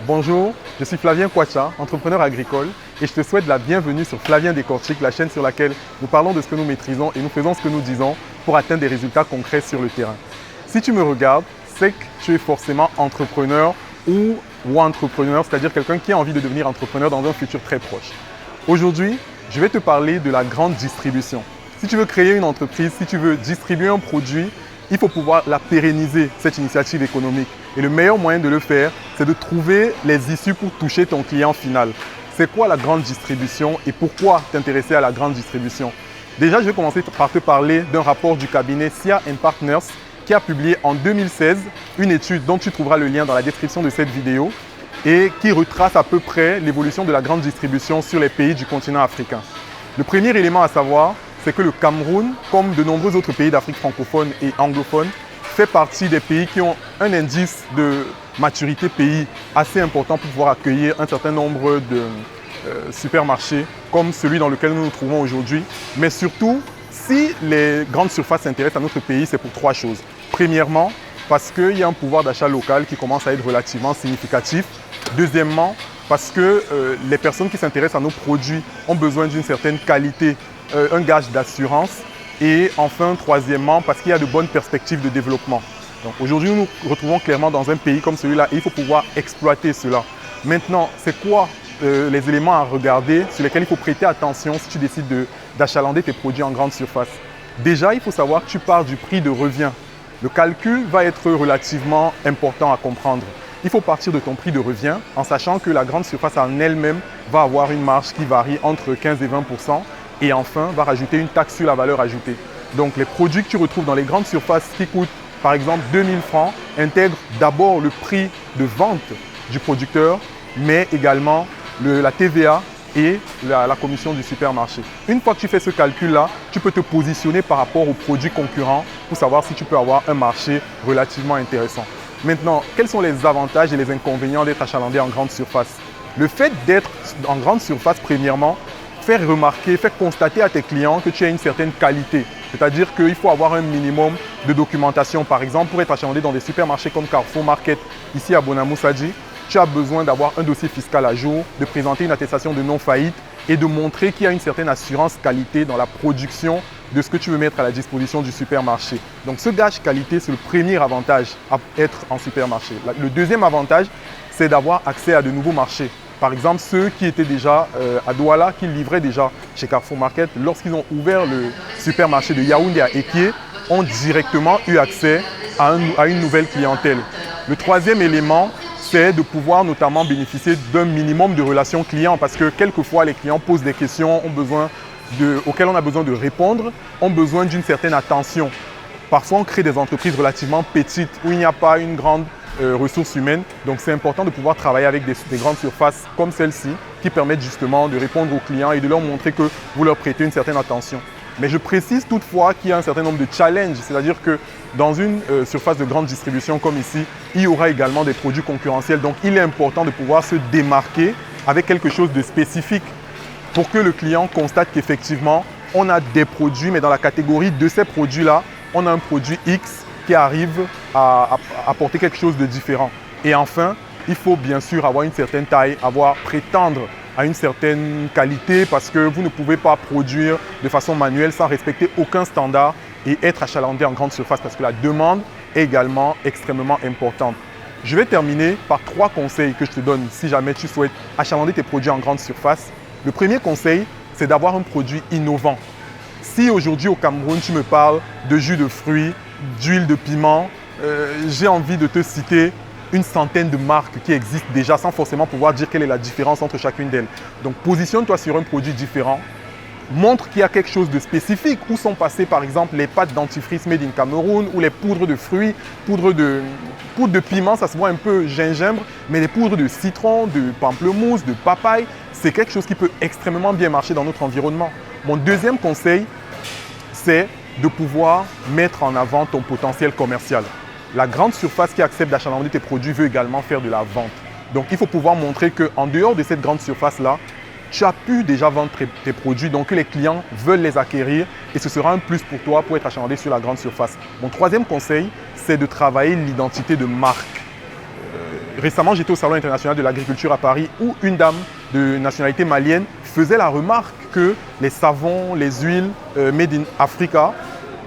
Bonjour, je suis Flavien Kouacha, entrepreneur agricole et je te souhaite la bienvenue sur Flavien Décortique, la chaîne sur laquelle nous parlons de ce que nous maîtrisons et nous faisons ce que nous disons pour atteindre des résultats concrets sur le terrain. Si tu me regardes, c'est que tu es forcément entrepreneur ou entrepreneur, c'est-à-dire quelqu'un qui a envie de devenir entrepreneur dans un futur très proche. Aujourd'hui, je vais te parler de la grande distribution. Si tu veux créer une entreprise, si tu veux distribuer un produit, il faut pouvoir la pérenniser, cette initiative économique. Et le meilleur moyen de le faire, c'est de trouver les issues pour toucher ton client final. C'est quoi la grande distribution et pourquoi t'intéresser à la grande distribution? Déjà, je vais commencer par te parler d'un rapport du cabinet Sia & Partners qui a publié en 2016 une étude dont tu trouveras le lien dans la description de cette vidéo et qui retrace à peu près l'évolution de la grande distribution sur les pays du continent africain. Le premier élément à savoir, c'est que le Cameroun, comme de nombreux autres pays d'Afrique francophone et anglophone, fait partie des pays qui ont un indice de maturité pays assez important pour pouvoir accueillir un certain nombre de supermarchés comme celui dans lequel nous nous trouvons aujourd'hui. Mais surtout, si les grandes surfaces s'intéressent à notre pays, c'est pour trois choses. Premièrement, parce qu'il y a un pouvoir d'achat local qui commence à être relativement significatif. Deuxièmement, parce que les personnes qui s'intéressent à nos produits ont besoin d'une certaine qualité, un gage d'assurance. Et enfin, troisièmement, parce qu'il y a de bonnes perspectives de développement. Donc aujourd'hui, nous nous retrouvons clairement dans un pays comme celui-là et il faut pouvoir exploiter cela. Maintenant, c'est quoi les éléments à regarder sur lesquels il faut prêter attention si tu décides d'achalander tes produits en grande surface? Déjà, il faut savoir que tu pars du prix de revient. Le calcul va être relativement important à comprendre. Il faut partir de ton prix de revient en sachant que la grande surface en elle-même va avoir une marge qui varie entre 15 et 20%. Et enfin, va rajouter une taxe sur la valeur ajoutée. Donc, les produits que tu retrouves dans les grandes surfaces qui coûtent, par exemple, 2000 francs, intègrent d'abord le prix de vente du producteur, mais également la TVA et la commission du supermarché. Une fois que tu fais ce calcul-là, tu peux te positionner par rapport aux produits concurrents pour savoir si tu peux avoir un marché relativement intéressant. Maintenant, quels sont les avantages et les inconvénients d'être achalandé en grande surface? Le fait d'être en grande surface, premièrement, faire remarquer, faire constater à tes clients que tu as une certaine qualité. C'est-à-dire qu'il faut avoir un minimum de documentation. Par exemple, pour être achalandé dans des supermarchés comme Carrefour Market, ici à Bonamoussadi, tu as besoin d'avoir un dossier fiscal à jour, de présenter une attestation de non-faillite et de montrer qu'il y a une certaine assurance qualité dans la production de ce que tu veux mettre à la disposition du supermarché. Donc ce gage qualité, c'est le premier avantage à être en supermarché. Le deuxième avantage, c'est d'avoir accès à de nouveaux marchés. Par exemple, ceux qui étaient déjà à Douala, qui livraient déjà chez Carrefour Market, lorsqu'ils ont ouvert le supermarché de Yaoundé à Ekié, ont directement eu accès à une nouvelle clientèle. Le troisième élément, c'est de pouvoir notamment bénéficier d'un minimum de relations clients parce que quelquefois, les clients posent des questions auxquelles on a besoin de répondre, ont besoin d'une certaine attention. Parfois, on crée des entreprises relativement petites où il n'y a pas une grande ressources humaines. Donc c'est important de pouvoir travailler avec des grandes surfaces comme celle-ci qui permettent justement de répondre aux clients et de leur montrer que vous leur prêtez une certaine attention. Mais je précise toutefois qu'il y a un certain nombre de challenges, c'est-à-dire que dans une surface de grande distribution comme ici, il y aura également des produits concurrentiels. Donc il est important de pouvoir se démarquer avec quelque chose de spécifique pour que le client constate qu'effectivement, on a des produits, mais dans la catégorie de ces produits-là, on a un produit X qui arrive à apporter quelque chose de différent. Et enfin, il faut bien sûr avoir une certaine taille, prétendre à une certaine qualité parce que vous ne pouvez pas produire de façon manuelle sans respecter aucun standard et être achalandé en grande surface parce que la demande est également extrêmement importante. Je vais terminer par trois conseils que je te donne si jamais tu souhaites achalander tes produits en grande surface. Le premier conseil, c'est d'avoir un produit innovant. Si aujourd'hui au Cameroun, tu me parles de jus de fruits, d'huile de piment, j'ai envie de te citer une centaine de marques qui existent déjà sans forcément pouvoir dire quelle est la différence entre chacune d'elles. Donc positionne-toi sur un produit différent, montre qu'il y a quelque chose de spécifique. Où sont passées par exemple les pâtes dentifrice made in Cameroun ou les poudres de fruits, poudre de piment, ça se voit un peu gingembre, mais les poudres de citron, de pamplemousse, de papaye, c'est quelque chose qui peut extrêmement bien marcher dans notre environnement. Mon deuxième conseil, c'est de pouvoir mettre en avant ton potentiel commercial. La grande surface qui accepte d'achalander tes produits veut également faire de la vente. Donc, il faut pouvoir montrer qu'en dehors de cette grande surface-là, tu as pu déjà vendre tes produits, donc que les clients veulent les acquérir et ce sera un plus pour toi pour être achalandé sur la grande surface. Mon troisième conseil, c'est de travailler l'identité de marque. récemment, j'étais au Salon international de l'agriculture à Paris où une dame de nationalité malienne faisait la remarque que les savons, les huiles made in Africa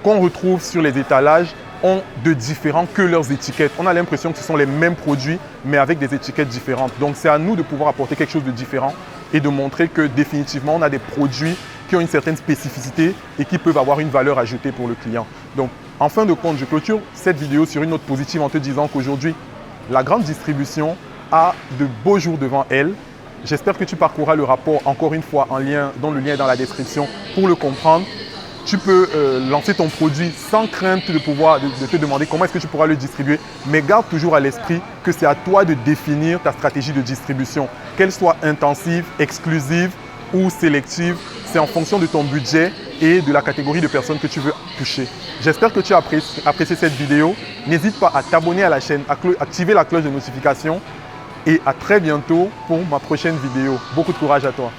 qu'on retrouve sur les étalages ont de différents que leurs étiquettes. On a l'impression que ce sont les mêmes produits, mais avec des étiquettes différentes. Donc, c'est à nous de pouvoir apporter quelque chose de différent et de montrer que définitivement, on a des produits qui ont une certaine spécificité et qui peuvent avoir une valeur ajoutée pour le client. Donc, en fin de compte, je clôture cette vidéo sur une note positive en te disant qu'aujourd'hui, la grande distribution a de beaux jours devant elle. J'espère que tu parcourras le rapport encore une fois dont le lien est dans la description pour le comprendre. Tu peux lancer ton produit sans crainte de te demander comment est-ce que tu pourras le distribuer, mais garde toujours à l'esprit que c'est à toi de définir ta stratégie de distribution, qu'elle soit intensive, exclusive ou sélective. C'est en fonction de ton budget et de la catégorie de personnes que tu veux toucher. J'espère que tu as apprécié cette vidéo. N'hésite pas à t'abonner à la chaîne, à activer la cloche de notification et à très bientôt pour ma prochaine vidéo. Beaucoup de courage à toi.